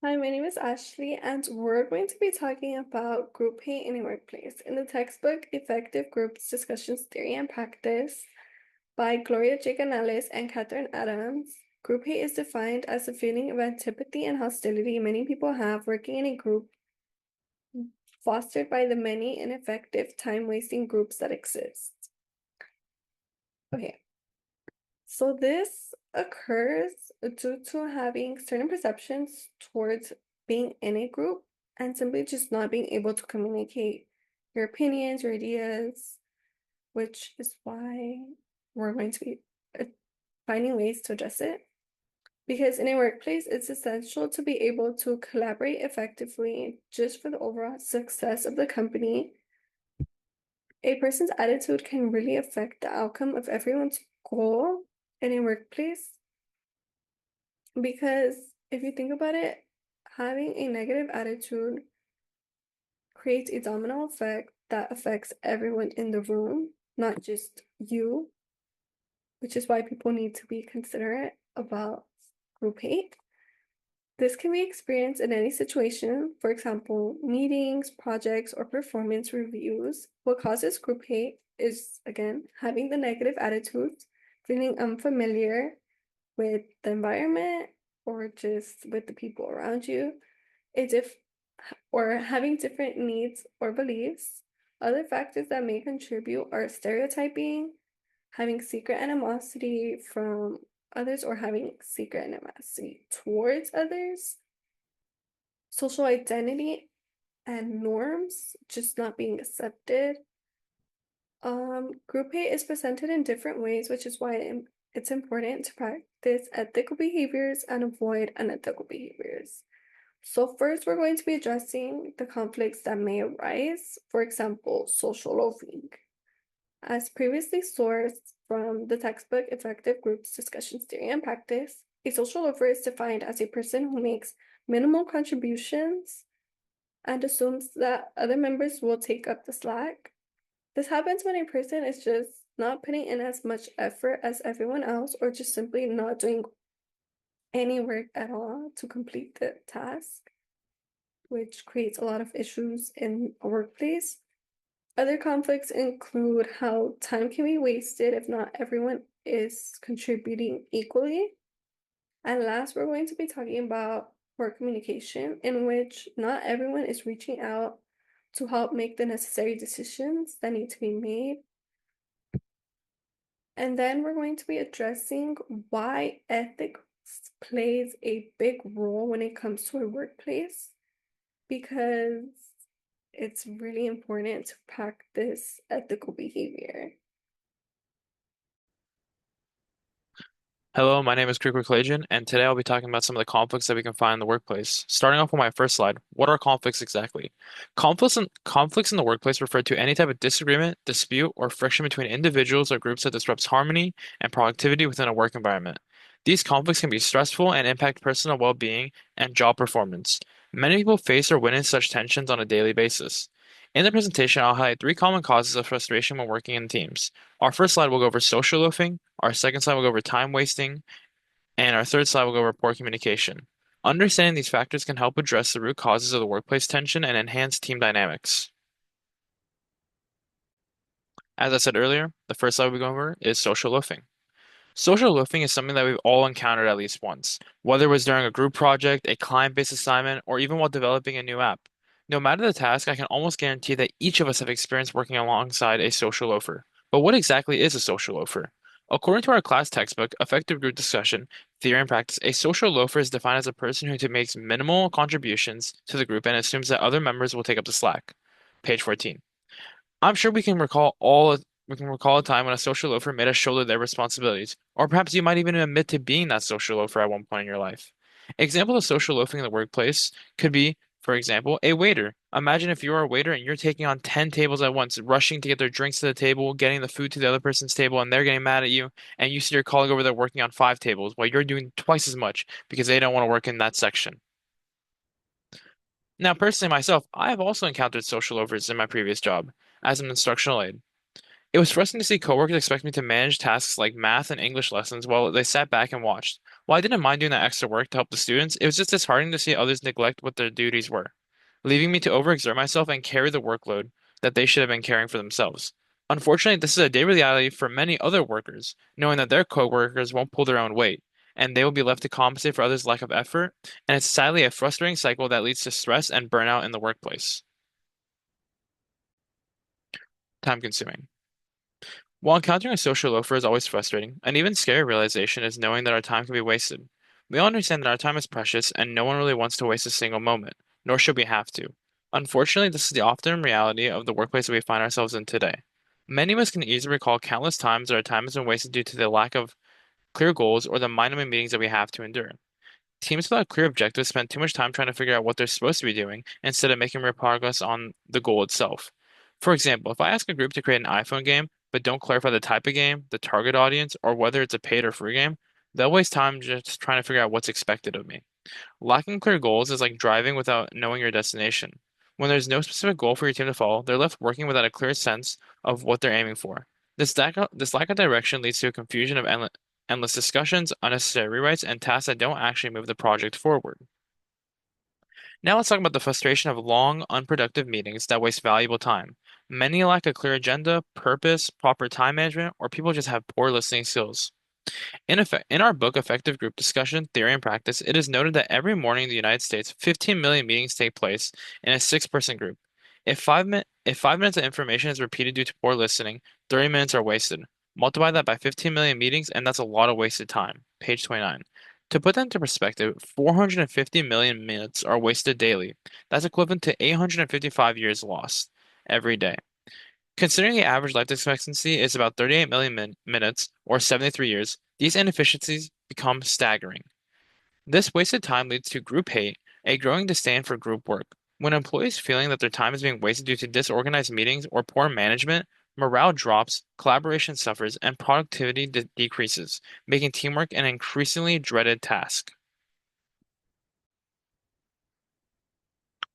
Hi, my name is Ashley, and we're going to be talking about Grouphate in a workplace. In the textbook Effective Groups Discussions Theory and Practice by Gloria Giganellis and Catherine Adams, Grouphate is defined as a feeling of antipathy and hostility many people have working in a group fostered by the many ineffective, time-wasting groups that exist. Okay, so this occurs due to having certain perceptions towards being in a group and simply just not being able to communicate your opinions, your ideas, which is why we're going to be finding ways to address it. Because in a workplace, it's essential to be able to collaborate effectively just for the overall success of the company. A person's attitude can really affect the outcome of everyone's goal in a workplace. Because if you think about it, having a negative attitude creates a domino effect that affects everyone in the room, not just you, which is why people need to be considerate about group hate. This can be experienced in any situation, for example, meetings, projects, or performance reviews. What causes group hate is, again, having the negative attitudes, feeling unfamiliar with the environment or just with the people around you, or having different needs or beliefs. Other factors that may contribute are stereotyping, having secret animosity from others or having secret animosity towards others, social identity and norms just not being accepted. Group hate is presented in different ways, which is why it's important to practice ethical behaviors and avoid unethical behaviors. So first, we're going to be addressing the conflicts that may arise, for example, social loafing. As previously sourced from the textbook Effective Groups Discussions Theory and Practice, a social loafer is defined as a person who makes minimal contributions and assumes that other members will take up the slack. This happens when a person is just not putting in as much effort as everyone else or just simply not doing any work at all to complete the task, which creates a lot of issues in a workplace. Other conflicts include how time can be wasted if not everyone is contributing equally. And last, we're going to be talking about poor communication, in which not everyone is reaching out to help make the necessary decisions that need to be made. And then we're going to be addressing why ethics plays a big role when it comes to a workplace, because it's really important to practice ethical behavior. Hello, my name is Grouphate, and today I'll be talking about some of the conflicts that we can find in the workplace. Starting off with my first slide, what are conflicts exactly? Conflicts in the workplace refer to any type of disagreement, dispute, or friction between individuals or groups that disrupts harmony and productivity within a work environment. These conflicts can be stressful and impact personal well-being and job performance. Many people face or witness such tensions on a daily basis. In the presentation, I'll highlight three common causes of frustration when working in teams. Our first slide will go over social loafing. Our second slide will go over time wasting, and our third slide will go over poor communication. Understanding these factors can help address the root causes of the workplace tension and enhance team dynamics. As I said earlier, the first slide we're going over is social loafing. Social loafing is something that we've all encountered at least once, whether it was during a group project, a client-based assignment, or even while developing a new app. No matter the task, I can almost guarantee that each of us have experienced working alongside a social loafer. But what exactly is a social loafer? According to our class textbook, Effective Group Discussion, Theory and Practice, a social loafer is defined as a person who makes minimal contributions to the group and assumes that other members will take up the slack. Page 14. I'm sure we can recall a time when a social loafer made us shoulder their responsibilities, or perhaps you might even admit to being that social loafer at one point in your life. Example of social loafing in the workplace could be, for example, a waiter. Imagine if you're a waiter and you're taking on 10 tables at once, rushing to get their drinks to the table, getting the food to the other person's table, and they're getting mad at you, and you see your colleague over there working on 5 tables while you're doing twice as much because they don't want to work in that section. Now, personally myself, I have also encountered social loafers in my previous job as an instructional aide. It was frustrating to see coworkers expect me to manage tasks like math and English lessons while they sat back and watched. While I didn't mind doing that extra work to help the students, it was just disheartening to see others neglect what their duties were, leaving me to overexert myself and carry the workload that they should have been carrying for themselves. Unfortunately, this is a day reality for many other workers, knowing that their coworkers won't pull their own weight, and they will be left to compensate for others' lack of effort, and it's sadly a frustrating cycle that leads to stress and burnout in the workplace. Time consuming. While encountering a social loafer is always frustrating, an even scarier realization is knowing that our time can be wasted. We all understand that our time is precious and no one really wants to waste a single moment, nor should we have to. Unfortunately, this is the often reality of the workplace that we find ourselves in today. Many of us can easily recall countless times that our time has been wasted due to the lack of clear goals or the mind-numbing meetings that we have to endure. Teams without clear objectives spend too much time trying to figure out what they're supposed to be doing instead of making real progress on the goal itself. For example, if I ask a group to create an iPhone game, but don't clarify the type of game, the target audience, or whether it's a paid or free game, they'll waste time just trying to figure out what's expected of me. Lacking clear goals is like driving without knowing your destination. When there's no specific goal for your team to follow, they're left working without a clear sense of what they're aiming for. This lack of direction leads to a confusion of endless discussions, unnecessary rewrites, and tasks that don't actually move the project forward. Now let's talk about the frustration of long, unproductive meetings that waste valuable time. Many lack a clear agenda, purpose, proper time management, or people just have poor listening skills. In our book, Effective Group Discussion, Theory and Practice, it is noted that every morning in the United States, 15 million meetings take place in a six-person group. If 5 minutes of information is repeated due to poor listening, 30 minutes are wasted. Multiply that by 15 million meetings, and that's a lot of wasted time. Page 29. To put that into perspective, 450 million minutes are wasted daily. That's equivalent to 855 years lost every day. Considering the average life expectancy is about 38 million minutes, or 73 years, these inefficiencies become staggering. This wasted time leads to group hate, a growing disdain for group work. When employees feeling that their time is being wasted due to disorganized meetings or poor management, morale drops, collaboration suffers, and productivity decreases, making teamwork an increasingly dreaded task.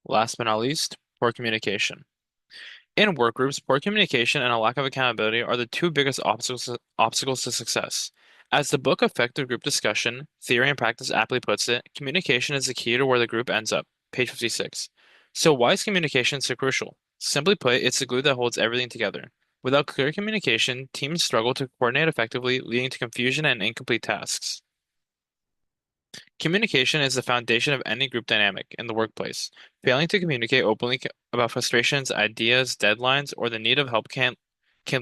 Last but not least, poor communication. In work groups, poor communication and a lack of accountability are the two biggest obstacles to success. As the book Effective Group Discussion, Theory and Practice aptly puts it, communication is the key to where the group ends up. Page 56. So why is communication so crucial? Simply put, it's the glue that holds everything together. Without clear communication, teams struggle to coordinate effectively, leading to confusion and incomplete tasks. Communication is the foundation of any group dynamic in the workplace. Failing to communicate openly about frustrations, ideas, deadlines, or the need of help can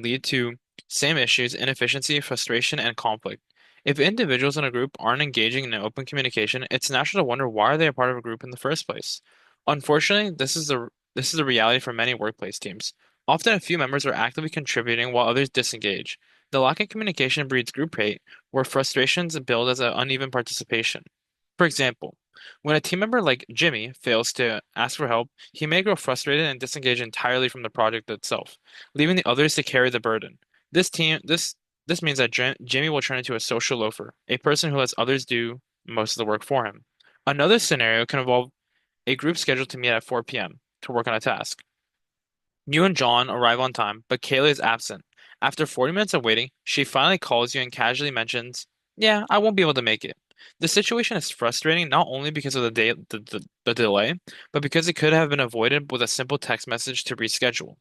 lead to same issues, inefficiency, frustration, and conflict. If individuals in a group aren't engaging in open communication, it's natural to wonder why are they a part of a group in the first place. Unfortunately, this is the reality for many workplace teams. Often a few members are actively contributing while others disengage. The lack of communication breeds group hate, where frustrations build as an uneven participation. For example, when a team member like Jimmy fails to ask for help, he may grow frustrated and disengage entirely from the project itself, leaving the others to carry the burden. This team, this means that Jimmy will turn into a social loafer, a person who lets others do most of the work for him. Another scenario can involve a group scheduled to meet at 4 p.m. to work on a task. You and John arrive on time, but Kayla is absent. After 40 minutes of waiting, she finally calls you and casually mentions, "Yeah, I won't be able to make it." The situation is frustrating not only because of the delay, but because it could have been avoided with a simple text message to reschedule.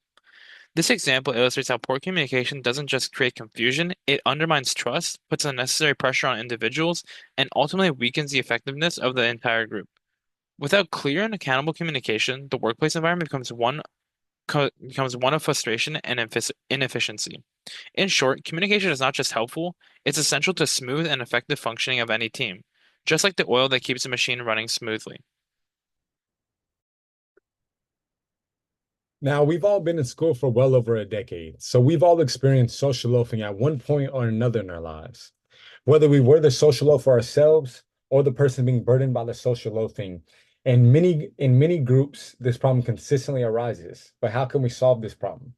This example illustrates how poor communication doesn't just create confusion, it undermines trust, puts unnecessary pressure on individuals, and ultimately weakens the effectiveness of the entire group. Without clear and accountable communication, the workplace environment becomes one of frustration and inefficiency. In short, communication is not just helpful, it's essential to smooth and effective functioning of any team, just like the oil that keeps a machine running smoothly. Now, we've all been in school for well over a decade, so we've all experienced social loafing at one point or another in our lives. Whether we were the social loafer ourselves or the person being burdened by the social loafing. And in many groups, this problem consistently arises. But how can we solve this problem?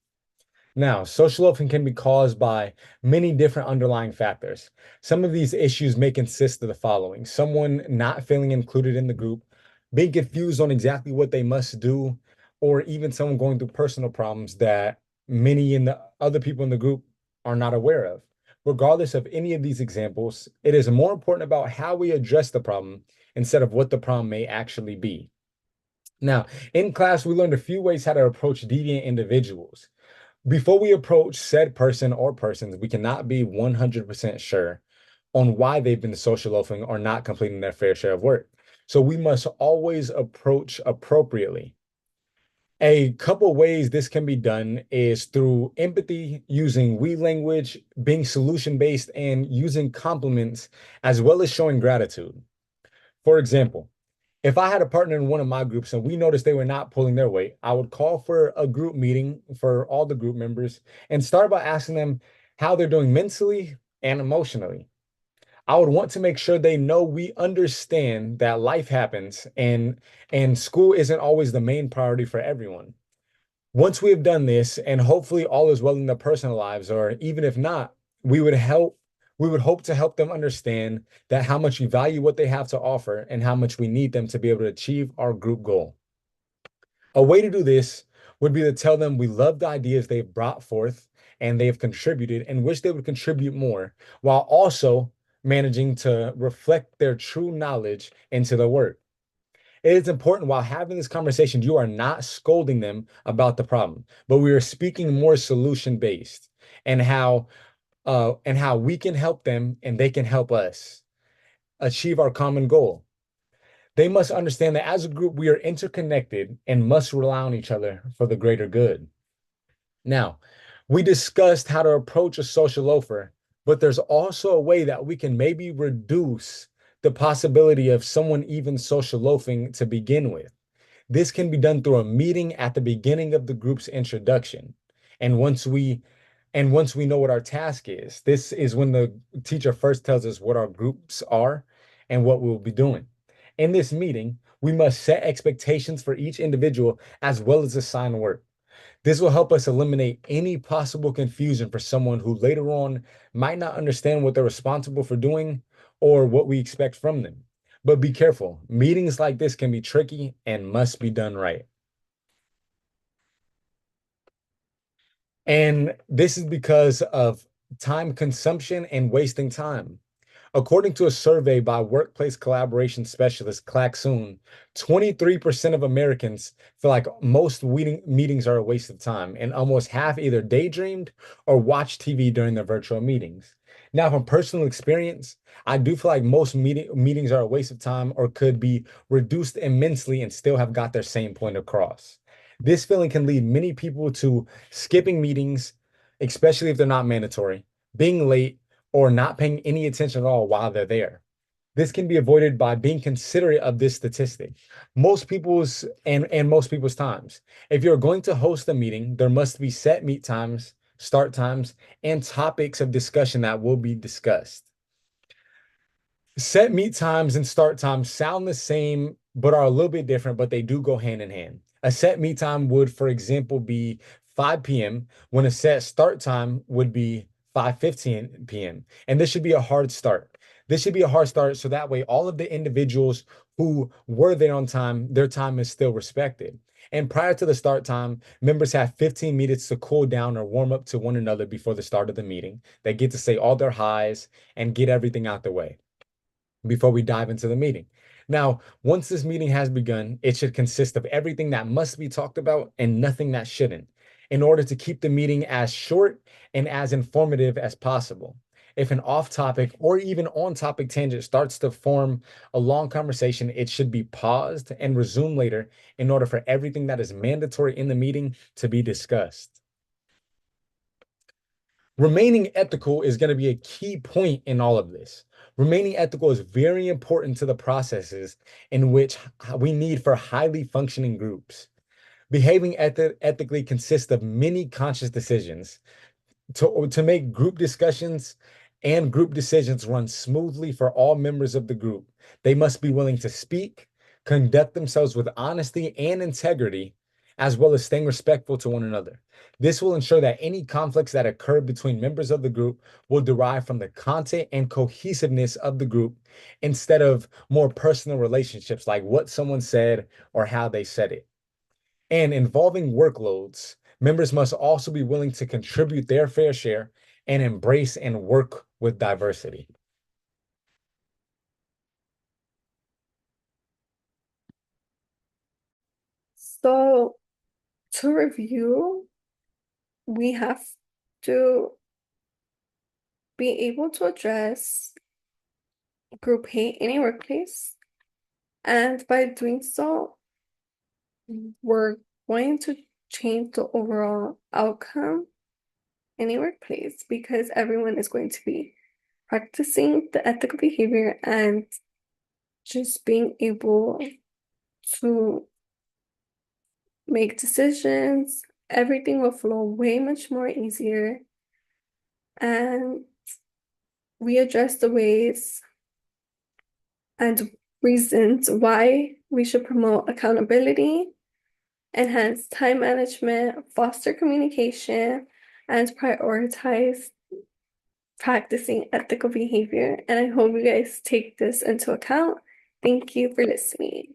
Now, social loafing can be caused by many different underlying factors. Some of these issues may consist of the following: someone not feeling included in the group, being confused on exactly what they must do, or even someone going through personal problems that many in the other people in the group are not aware of. Regardless of any of these examples, it is more important about how we address the problem instead of what the problem may actually be. Now, in class, we learned a few ways how to approach deviant individuals. Before we approach said person or persons, we cannot be 100% sure on why they've been social loafing or not completing their fair share of work. So we must always approach appropriately. A couple ways this can be done is through empathy, using we language, being solution based, and using compliments, as well as showing gratitude. For example, if I had a partner in one of my groups and we noticed they were not pulling their weight, I would call for a group meeting for all the group members and start by asking them how they're doing mentally and emotionally. I would want to make sure they know we understand that life happens and school isn't always the main priority for everyone. Once we have done this, and hopefully all is well in their personal lives, or even if not, we would hope to help them understand that how much we value what they have to offer and how much we need them to be able to achieve our group goal. A way to do this would be to tell them we love the ideas they've brought forth and they have contributed and wish they would contribute more, while also managing to reflect their true knowledge into the work. It is important while having this conversation, you are not scolding them about the problem, but we are speaking more solution based and how we can help them and they can help us achieve our common goal. They must understand that as a group, we are interconnected and must rely on each other for the greater good. Now, we discussed how to approach a social loafer, but there's also a way that we can maybe reduce the possibility of someone even social loafing to begin with. This can be done through a meeting at the beginning of the group's introduction. And once we know what our task is, this is when the teacher first tells us what our groups are and what we'll be doing. In this meeting, we must set expectations for each individual as well as assign work. This will help us eliminate any possible confusion for someone who later on might not understand what they're responsible for doing or what we expect from them. But be careful, meetings like this can be tricky and must be done right. And this is because of time consumption and wasting time. According to a survey by workplace collaboration specialist Klaxoon, 23% of Americans feel like most meetings are a waste of time, and almost half either daydreamed or watched TV during their virtual meetings. Now, from personal experience, I do feel like most meetings are a waste of time or could be reduced immensely and still have got their same point across. This feeling can lead many people to skipping meetings, especially if they're not mandatory, being late, or not paying any attention at all while they're there. This can be avoided by being considerate of this statistic. Most people's times. If you're going to host a meeting, there must be set meet times, start times, and topics of discussion that will be discussed. Set meet times and start times sound the same, but are a little bit different, but they do go hand in hand. A set meet time would, for example, be 5 p.m., when a set start time would be 5:15 p.m. And this should be a hard start. This should be a hard start so that way all of the individuals who were there on time, their time is still respected. And prior to the start time, members have 15 minutes to cool down or warm up to one another before the start of the meeting. They get to say all their highs and get everything out the way before we dive into the meeting. Now, once this meeting has begun, it should consist of everything that must be talked about and nothing that shouldn't, in order to keep the meeting as short and as informative as possible. If an off-topic or even on-topic tangent starts to form a long conversation, it should be paused and resumed later in order for everything that is mandatory in the meeting to be discussed. Remaining ethical is going to be a key point in all of this. Remaining ethical is very important to the processes in which we need for highly functioning groups. Behaving ethically consists of many conscious decisions to make group discussions and group decisions run smoothly for all members of the group. They must be willing to speak, conduct themselves with honesty and integrity, as well as staying respectful to one another. This will ensure that any conflicts that occur between members of the group will derive from the content and cohesiveness of the group instead of more personal relationships like what someone said or how they said it. And involving workloads, Members must also be willing to contribute their fair share and embrace and work with diversity. So, to review, we have to be able to address group hate in a workplace. And by doing so, we're going to change the overall outcome in a workplace because everyone is going to be practicing the ethical behavior and just being able to make decisions. Everything will flow way much more easier. And we address the ways and reasons why we should promote accountability, enhance time management, foster communication, and prioritize practicing ethical behavior. And I hope you guys take this into account. Thank you for listening.